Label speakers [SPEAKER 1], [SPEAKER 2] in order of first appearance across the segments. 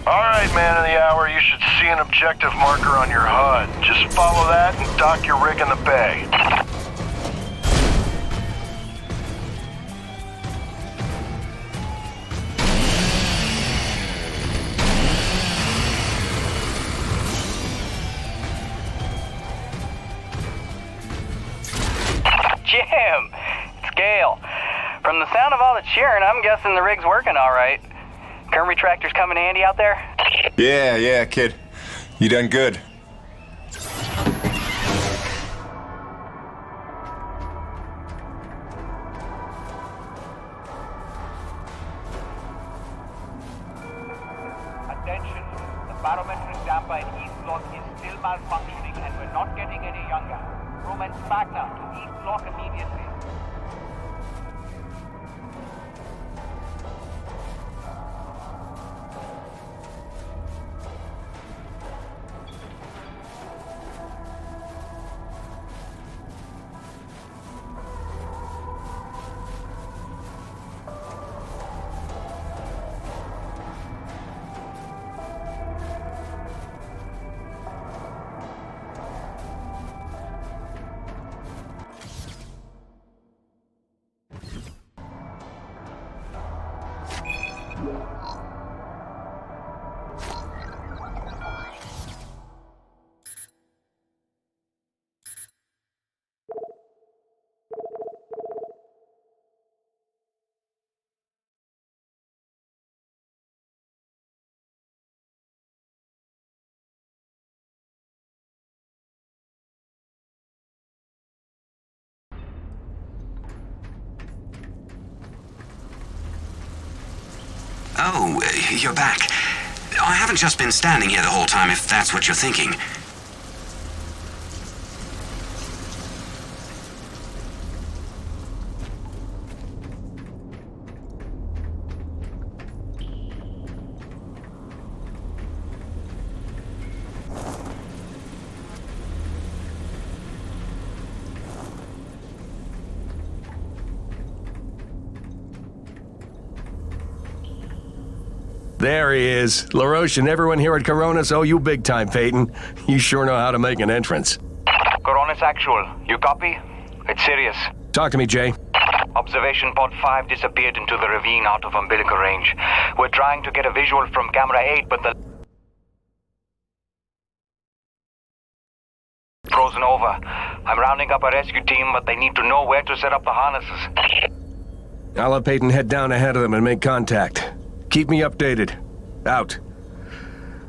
[SPEAKER 1] Alright, man of the hour, you should see an objective marker on your HUD. Just follow that and dock your rig in the bay.
[SPEAKER 2] Jim! It's Gale. From the sound of all the cheering, I'm guessing the rig's working all right. Current retractors coming handy out there?
[SPEAKER 3] Yeah, kid. You done good.
[SPEAKER 4] Attention, the barometric damper in East Block is still malfunctioning and we're not getting any younger. Crewmen back now to East Block immediately.
[SPEAKER 5] Oh, you're back. I haven't just been standing here the whole time, if that's what you're thinking.
[SPEAKER 6] There he is. LaRoche and everyone here at Coronis owe you big time, Peyton. You sure know how to make an entrance.
[SPEAKER 2] Coronis Actual, you copy? It's serious.
[SPEAKER 6] Talk to me, Jay.
[SPEAKER 2] Observation pod 5 disappeared into the ravine out of umbilical range. We're trying to get a visual from camera 8, but the... frozen over. I'm rounding up a rescue team, but they need to know where to set up the harnesses.
[SPEAKER 6] I'll have Peyton head down ahead of them and make contact. Keep me updated. Out.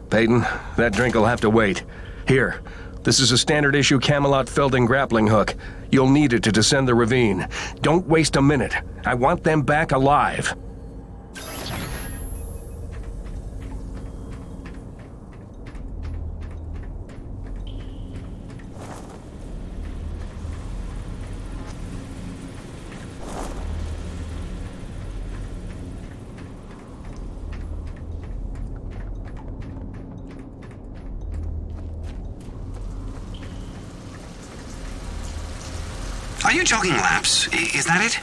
[SPEAKER 6] Peyton, that drink will have to wait. Here, this is a standard issue Camelot Felding grappling hook. You'll need it to descend the ravine. Don't waste a minute. I want them back alive.
[SPEAKER 5] Are you jogging laps? Is that it?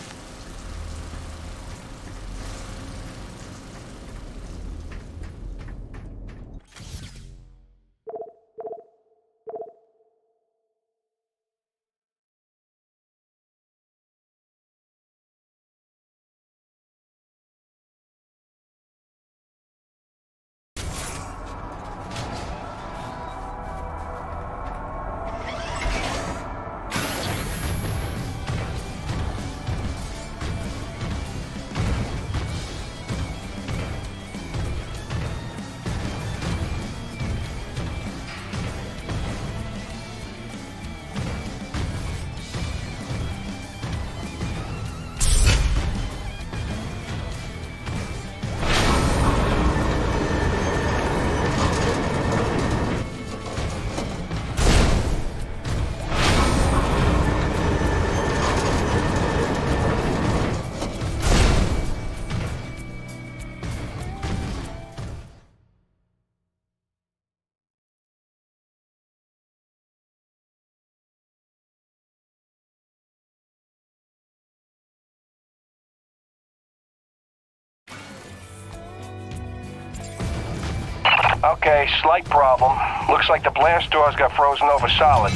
[SPEAKER 7] Okay, slight problem. Looks like the blast doors got frozen over solid.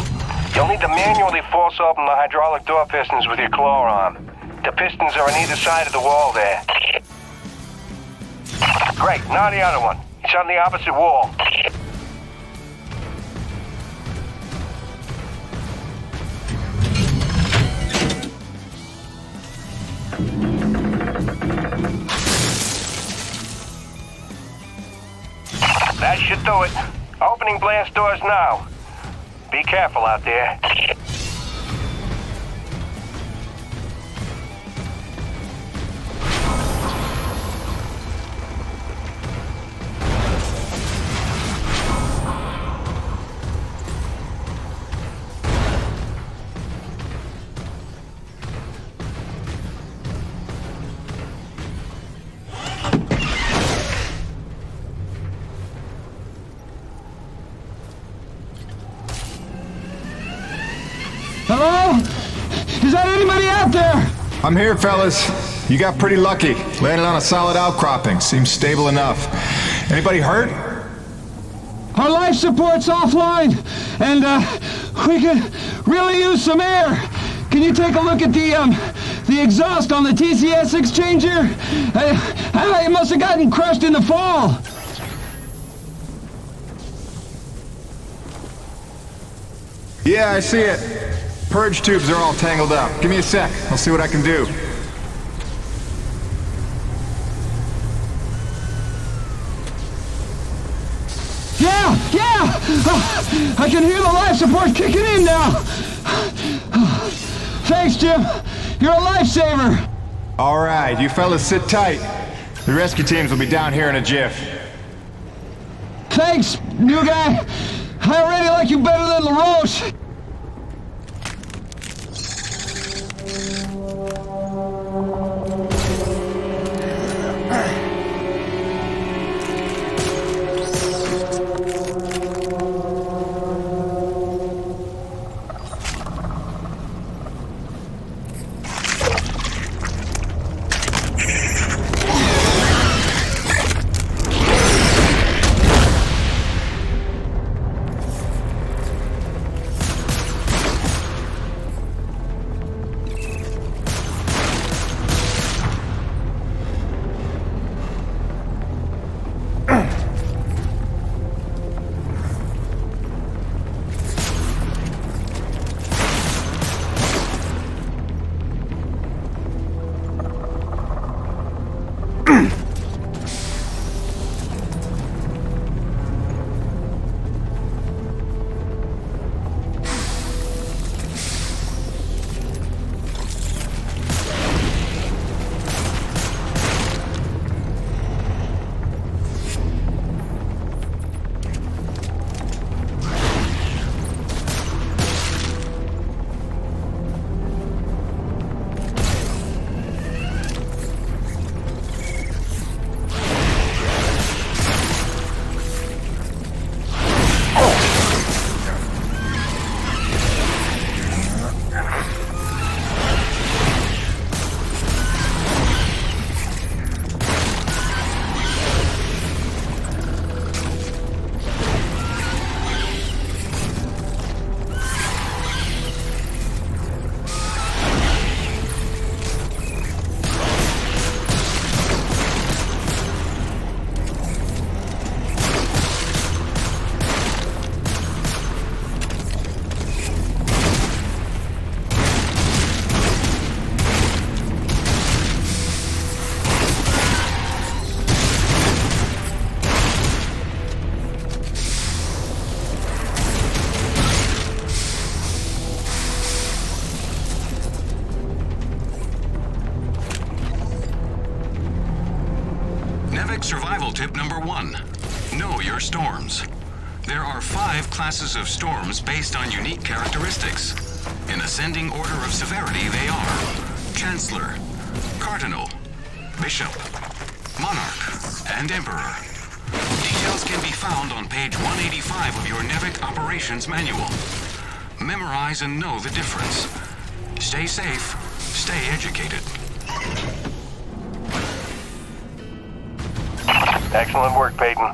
[SPEAKER 7] You'll need to manually force open the hydraulic door pistons with your claw arm. The pistons are on either side of the wall there. Great, now the other one. It's on the opposite wall. That should do it. Opening blast doors now. Be careful out there.
[SPEAKER 8] Hello? Is that anybody out there?
[SPEAKER 3] I'm here, fellas. You got pretty lucky. Landed on a solid outcropping. Seems stable enough. Anybody hurt?
[SPEAKER 8] Our life support's offline, and we could really use some air. Can you take a look at the exhaust on the TCS exchanger? It must have gotten crushed in the fall.
[SPEAKER 3] Yeah, I see it. Purge tubes are all tangled up. Give me a sec. I'll see what I can do.
[SPEAKER 8] Yeah! I can hear the life support kicking in now. Thanks, Jim. You're a lifesaver.
[SPEAKER 3] All right, you fellas sit tight. The rescue teams will be down here in a jiff.
[SPEAKER 8] Thanks, new guy. I already like you better than LaRoche.
[SPEAKER 5] Survival tip number 1. Know your storms. There are 5 classes of storms based on unique characteristics. In ascending order of severity, they are Chancellor, Cardinal, Bishop, Monarch, and Emperor. Details can be found on page 185 of your NEVIC Operations Manual. Memorize and know the difference. Stay safe, stay educated.
[SPEAKER 7] Excellent work, Peyton.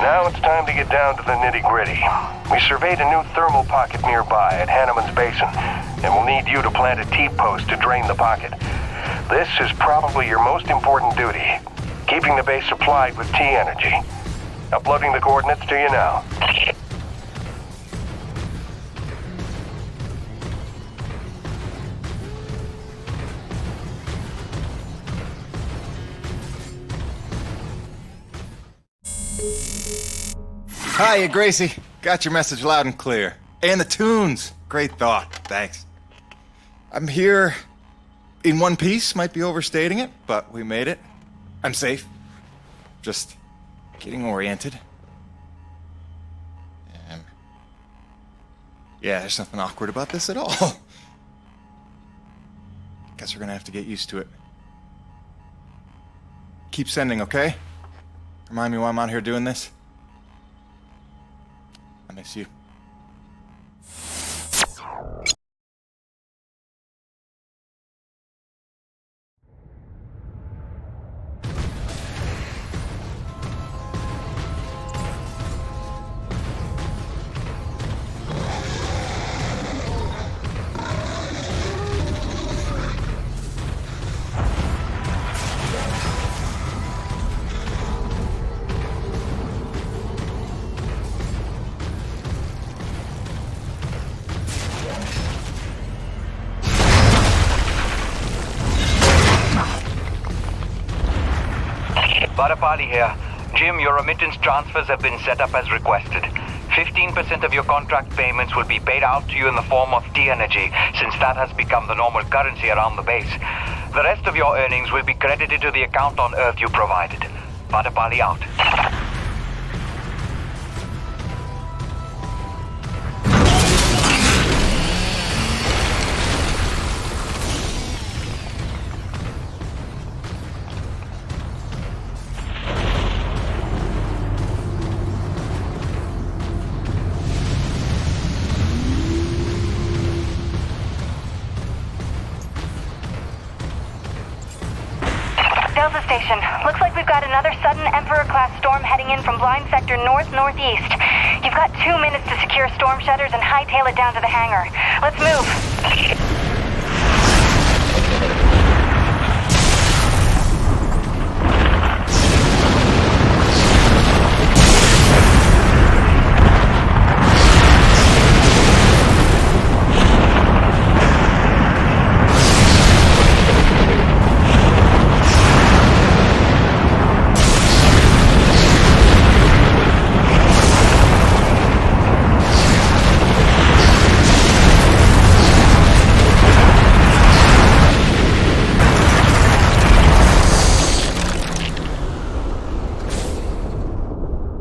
[SPEAKER 7] Now it's time to get down to the nitty-gritty. We surveyed a new thermal pocket nearby at Hanneman's Basin, and we'll need you to plant a T-post to drain the pocket. This is probably your most important duty, keeping the base supplied with T-energy. Uploading the coordinates to you now.
[SPEAKER 3] Hiya, Gracie. Got your message loud and clear. And the tunes. Great thought. Thanks. I'm here in one piece. Might be overstating it, but we made it. I'm safe. Just getting oriented. Yeah, there's nothing awkward about this at all. Guess we're gonna have to get used to it. Keep sending, okay? Remind me why I'm out here doing this. I miss you.
[SPEAKER 9] Varapali here. Jim, your remittance transfers have been set up as requested. 15% of your contract payments will be paid out to you in the form of T-energy, since that has become the normal currency around the base. The rest of your earnings will be credited to the account on Earth you provided. Varapali out.
[SPEAKER 10] Delta Station. Looks like we've got another sudden Emperor-class storm heading in from blind sector north-northeast. You've got 2 minutes to secure storm shutters and hightail it down to the hangar. Let's move.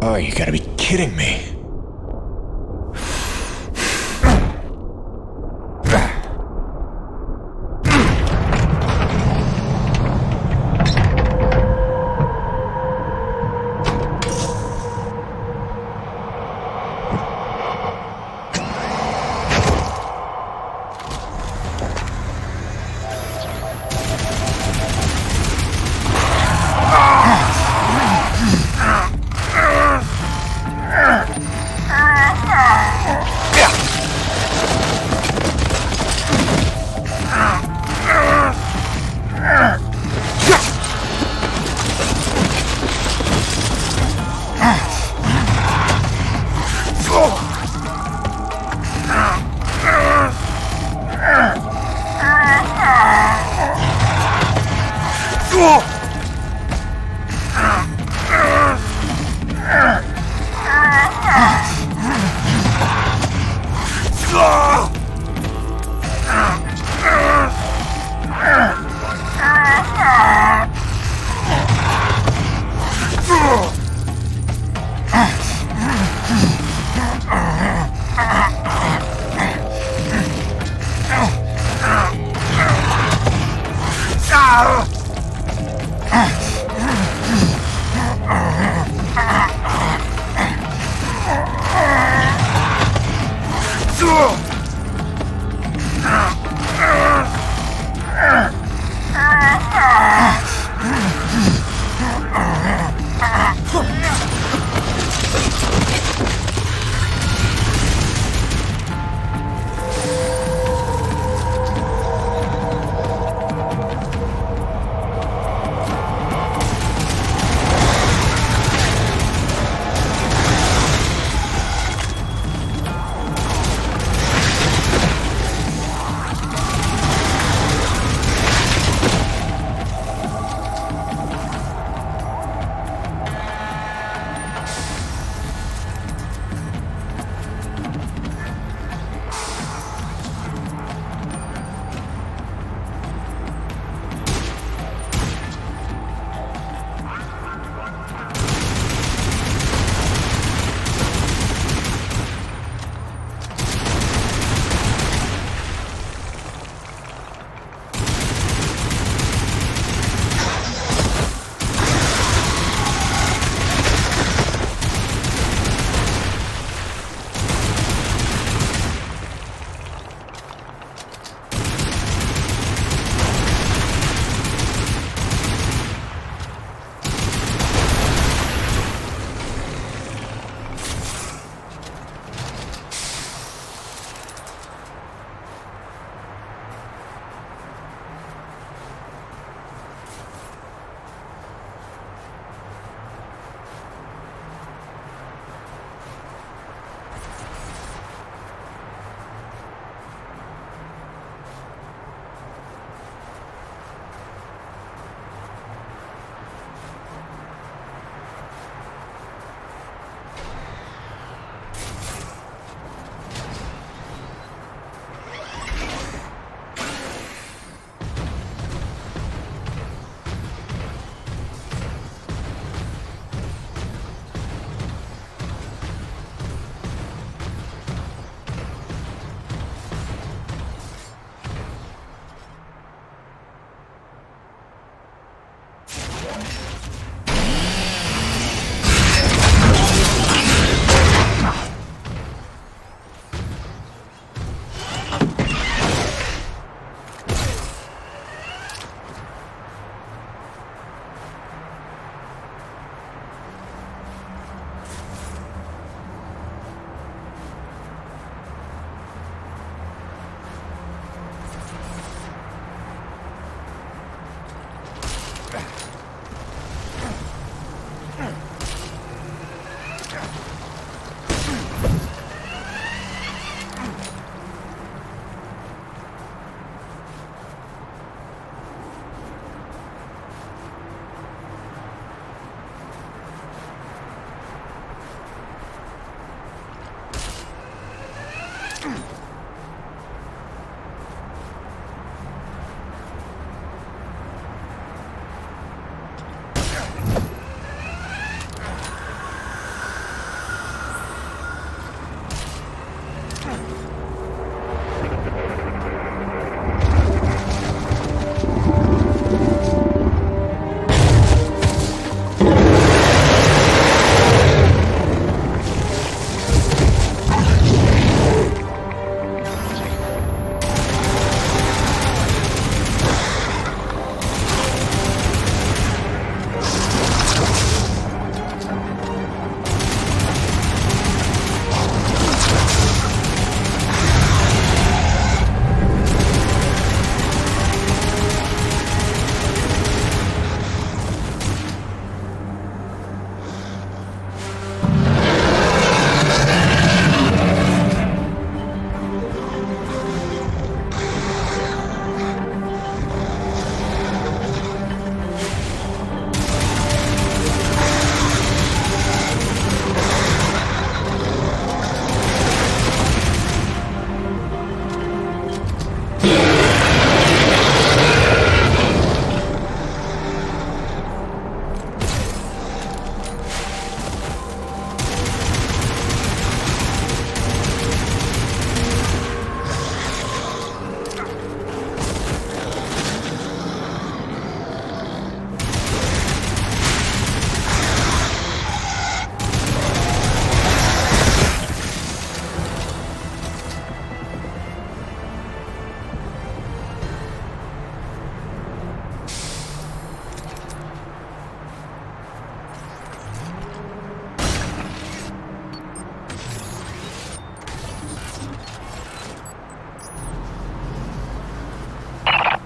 [SPEAKER 3] Oh, you gotta be kidding me.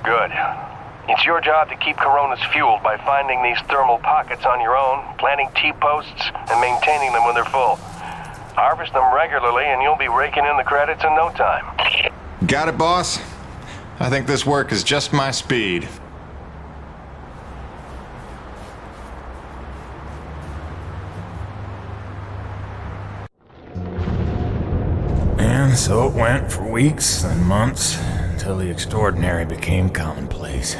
[SPEAKER 7] Good. It's your job to keep Coronas fueled by finding these thermal pockets on your own, planting T-posts, and maintaining them when they're full. Harvest them regularly and you'll be raking in the credits in no time.
[SPEAKER 3] Got it, boss? I think this work is just my speed.
[SPEAKER 11] And so it went for weeks and months, until the extraordinary became commonplace.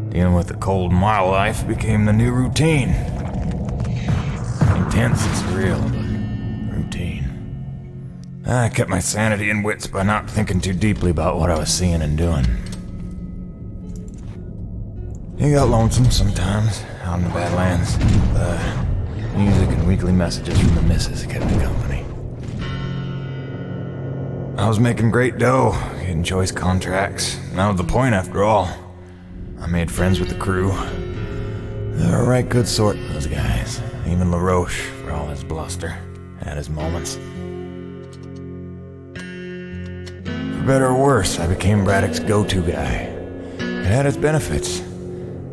[SPEAKER 11] Dealing with the cold mile life became the new routine. Intense and surreal, but routine. I kept my sanity and wits by not thinking too deeply about what I was seeing and doing. It got lonesome sometimes, out in the Badlands. Music and weekly messages from the missus kept me company. I was making great dough, getting choice contracts. That was the point after all. I made friends with the crew. They were a right good sort, those guys. Even LaRoche, for all his bluster, had his moments. For better or worse, I became Braddock's go-to guy. It had its benefits,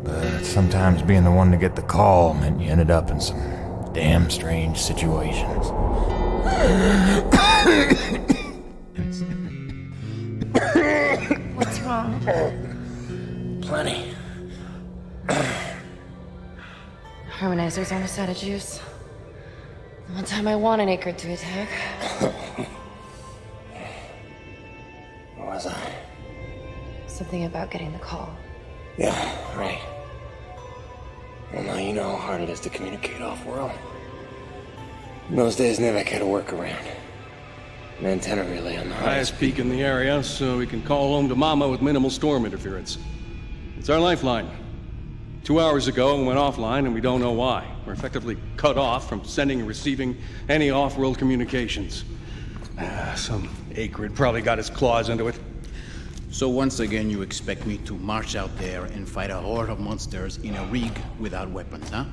[SPEAKER 11] but sometimes being the one to get the call meant you ended up in some damn strange situations.
[SPEAKER 10] What's wrong?
[SPEAKER 11] Plenty.
[SPEAKER 10] Harmonizers aren't a set of juice. The one time I want an acre to attack.
[SPEAKER 11] What was I?
[SPEAKER 10] Something about getting the call.
[SPEAKER 11] Yeah, right. Well, now you know how hard it is to communicate off-world. In those days, Nivek had a workaround. An antenna relay on the
[SPEAKER 6] highest peak in the area, so we can call home to Mama with minimal storm interference.
[SPEAKER 12] It's our lifeline. 2 hours ago, we went offline, and we don't know why. We're effectively cut off from sending and receiving any off-world communications. Some acrid probably got his claws into it.
[SPEAKER 13] So once again, you expect me to march out there and fight a horde of monsters in a rig without weapons, huh?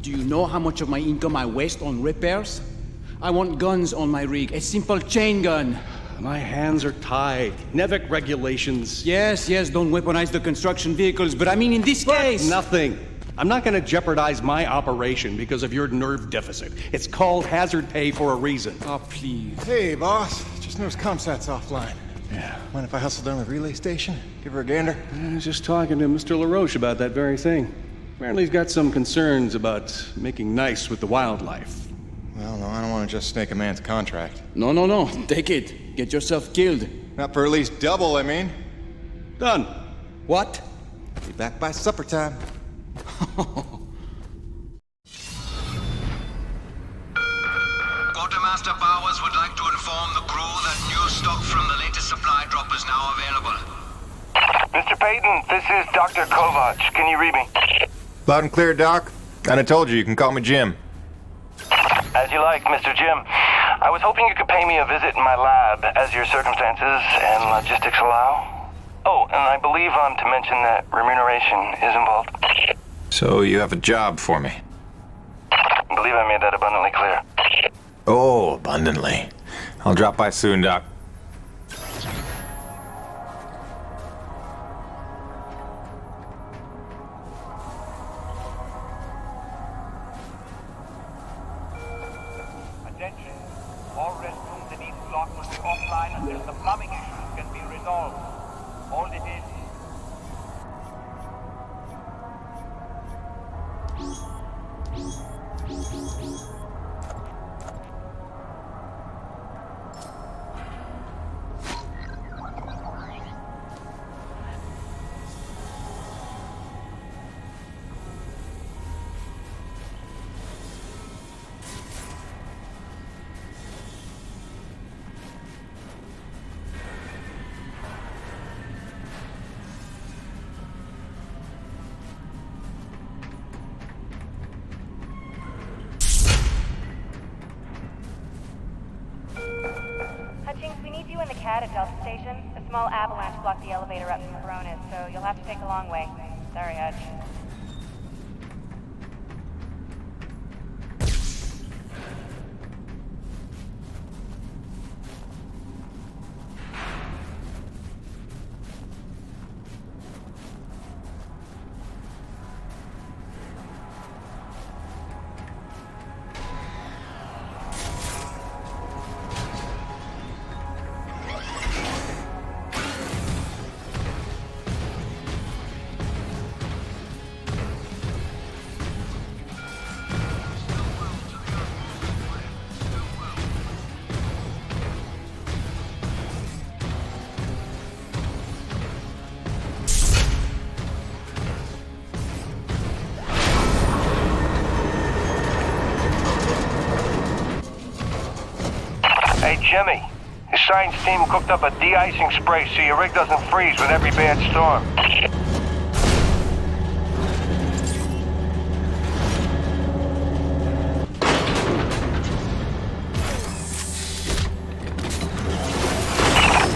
[SPEAKER 13] Do you know how much of my income I waste on repairs? I want guns on my rig, a simple chain gun.
[SPEAKER 12] My hands are tied. NEVEC regulations.
[SPEAKER 13] Yes, don't weaponize the construction vehicles, but I mean in this case...
[SPEAKER 12] Nothing. I'm not going to jeopardize my operation because of your nerve deficit. It's called hazard pay for a reason.
[SPEAKER 13] Oh, please.
[SPEAKER 3] Hey, boss. Just noticed ComSat's offline.
[SPEAKER 12] Yeah.
[SPEAKER 3] Mind if I hustle down to the relay station? Give her a gander?
[SPEAKER 12] I was just talking to Mr. LaRoche about that very thing. Apparently he's got some concerns about making nice with the wildlife.
[SPEAKER 3] Well, no, I don't want to just snake a man's contract.
[SPEAKER 13] No. Take it. Get yourself killed.
[SPEAKER 3] Not for at least double, I mean.
[SPEAKER 12] Done.
[SPEAKER 13] What?
[SPEAKER 3] Be back by supper time.
[SPEAKER 5] Quartermaster Bowers would like to inform the crew that new stock from the latest supply drop is now available.
[SPEAKER 7] Mr. Payton, this is Dr. Kovac. Can you read me?
[SPEAKER 11] Loud and clear, Doc. And I told you can call me Jim.
[SPEAKER 7] As you like, Mr. Jim. I was hoping you could pay me a visit in my lab as your circumstances and logistics allow. Oh, and I believe I'm to mention that remuneration is involved.
[SPEAKER 11] So you have a job for me?
[SPEAKER 7] I believe I made that abundantly clear.
[SPEAKER 11] Oh, abundantly. I'll drop by soon, Doc.
[SPEAKER 4] Attention. All restrooms in each block will be offline until the plumbing issues can be resolved. Hold it in.
[SPEAKER 10] We need you in the CAD at Delta Station. A small avalanche blocked the elevator up from Coronas, so you'll have to take a long way. Sorry, Hutch.
[SPEAKER 7] Hey, Jimmy. The science team cooked up a de-icing spray so your rig doesn't freeze with every bad storm.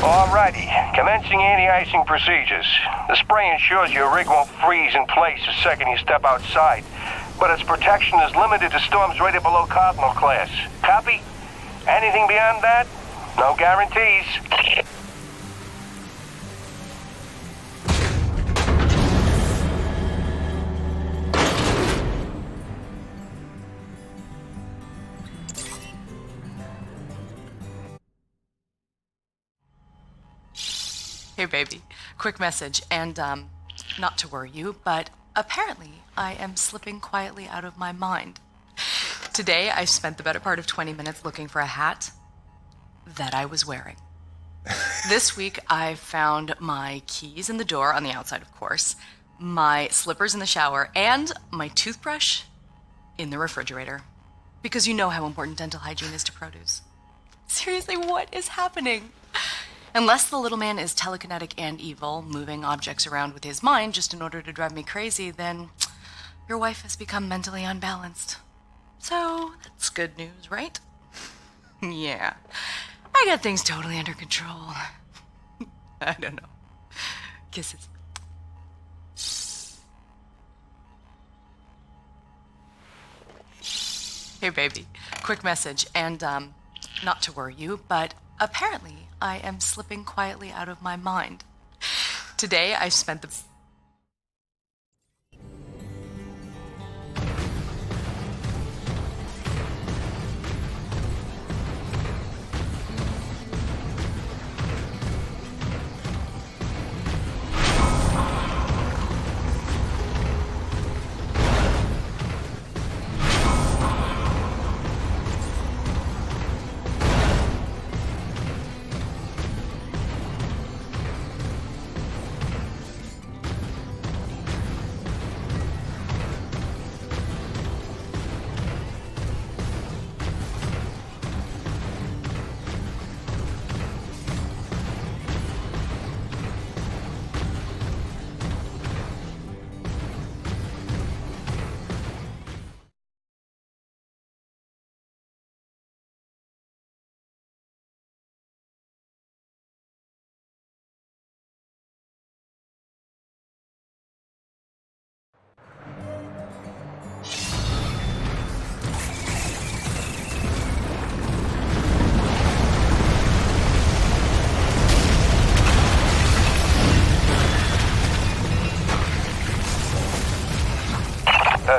[SPEAKER 7] Alrighty, commencing anti-icing procedures. The spray ensures your rig won't freeze in place the second you step outside, but its protection is limited to storms rated below Cardinal class. Copy? Anything beyond that? No guarantees.
[SPEAKER 14] Hey baby, quick message, and not to worry you, but apparently I am slipping quietly out of my mind. Today I spent the better part of 20 minutes looking for a hat that I was wearing. This week I found my keys in the door, on the outside of course, my slippers in the shower, and my toothbrush in the refrigerator. Because you know how important dental hygiene is to produce. Seriously, what is happening? Unless the little man is telekinetic and evil, moving objects around with his mind just in order to drive me crazy, then your wife has become mentally unbalanced. So, that's good news, right? Yeah. I got things totally under control. I don't know. Kisses. Hey, baby. Quick message, and, not to worry you, but apparently I am slipping quietly out of my mind. Today I spent the...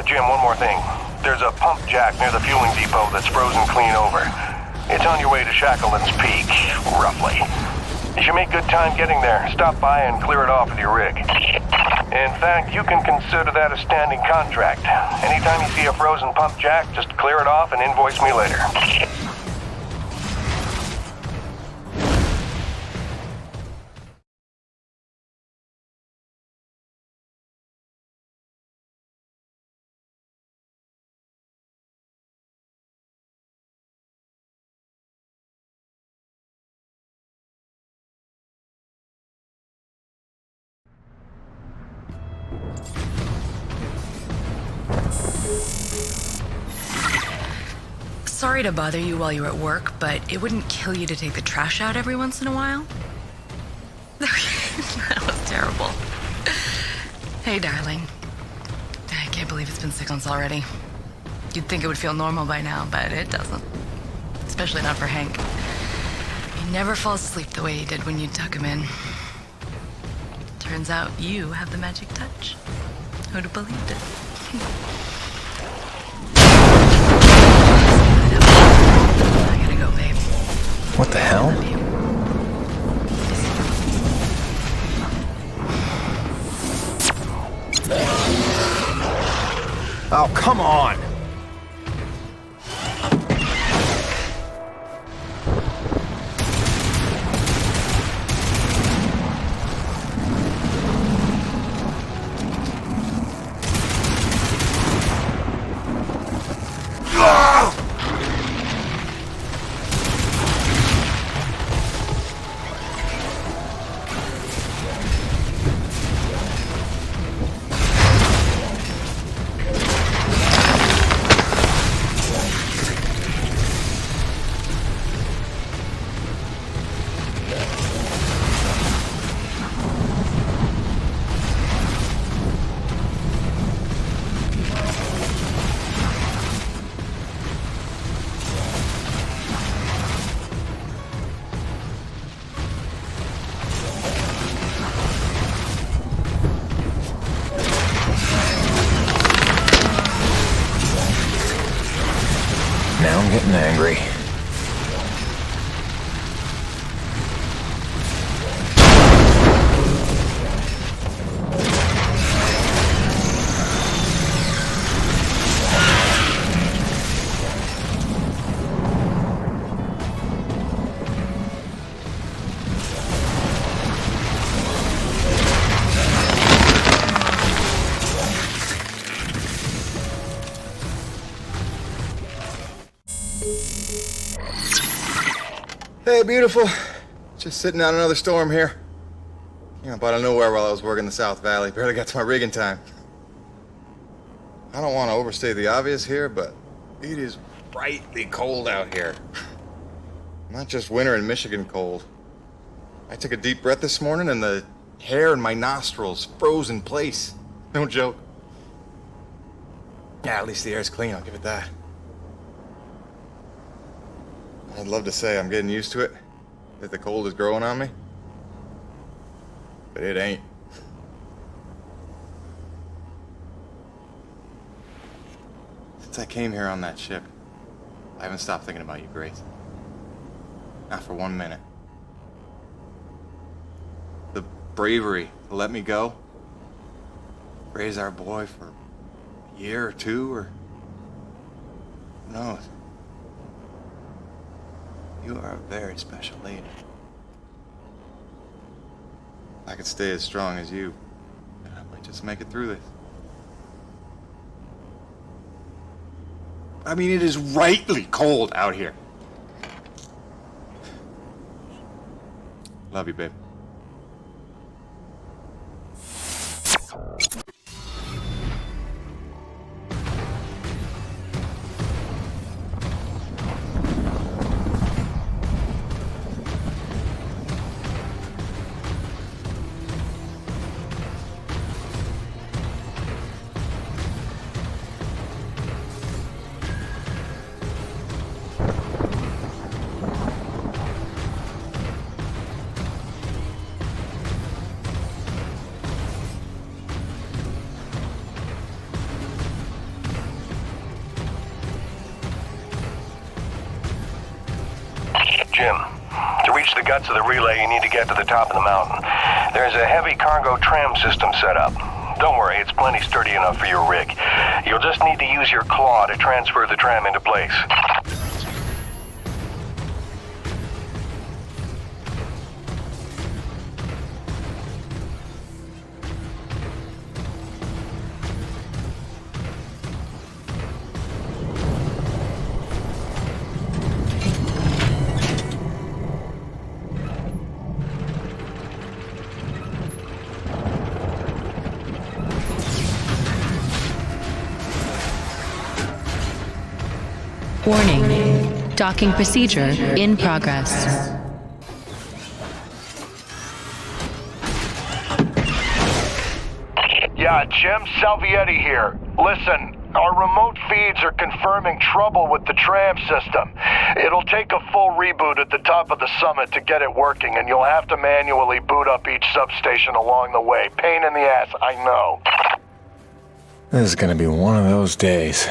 [SPEAKER 7] Jim, one more thing. There's a pump jack near the fueling depot that's frozen clean over. It's on your way to Shackleton's Peak, roughly. You should make good time getting there. Stop by and clear it off with your rig. In fact, you can consider that a standing contract. Anytime you see a frozen pump jack, just clear it off and invoice me later.
[SPEAKER 14] Sorry to bother you while you're at work, but it wouldn't kill you to take the trash out every once in a while? That was terrible. Hey, darling. I can't believe it's been 6 months already. You'd think it would feel normal by now, but it doesn't. Especially not for Hank. He never falls asleep the way he did when you tuck him in. Turns out you have the magic touch. Who'd have believed it? I gotta go, babe.
[SPEAKER 11] What the hell? Oh, come on! Now I'm getting angry.
[SPEAKER 3] Hey, beautiful. Just sitting out another storm here. You know, but out of nowhere while I was working the South Valley. Barely got to my rig in time. I don't want to overstate the obvious here, but it is frightfully cold out here. Not just winter in Michigan cold. I took a deep breath this morning and the hair in my nostrils froze in place. No joke. Yeah, at least the air's clean, I'll give it that. I'd love to say I'm getting used to it, that the cold is growing on me. But it ain't. Since I came here on that ship, I haven't stopped thinking about you, Grace. Not for 1 minute. The bravery to let me go, raise our boy for a year or two, or who knows. You are a very special lady. If I could stay as strong as you, I might just make it through this. I mean, it is rightly cold out here. Love you, babe.
[SPEAKER 7] Jim, to reach the guts of the relay, you need to get to the top of the mountain. There's a heavy cargo tram system set up. Don't worry, it's plenty sturdy enough for your rig. You'll just need to use your claw to transfer the tram into place.
[SPEAKER 15] Warning. Docking procedure in progress.
[SPEAKER 1] Yeah, Jim Salvietti here. Listen, our remote feeds are confirming trouble with the tram system. It'll take a full reboot at the top of the summit to get it working, and you'll have to manually boot up each substation along the way. Pain in the ass, I know.
[SPEAKER 11] This is gonna be one of those days.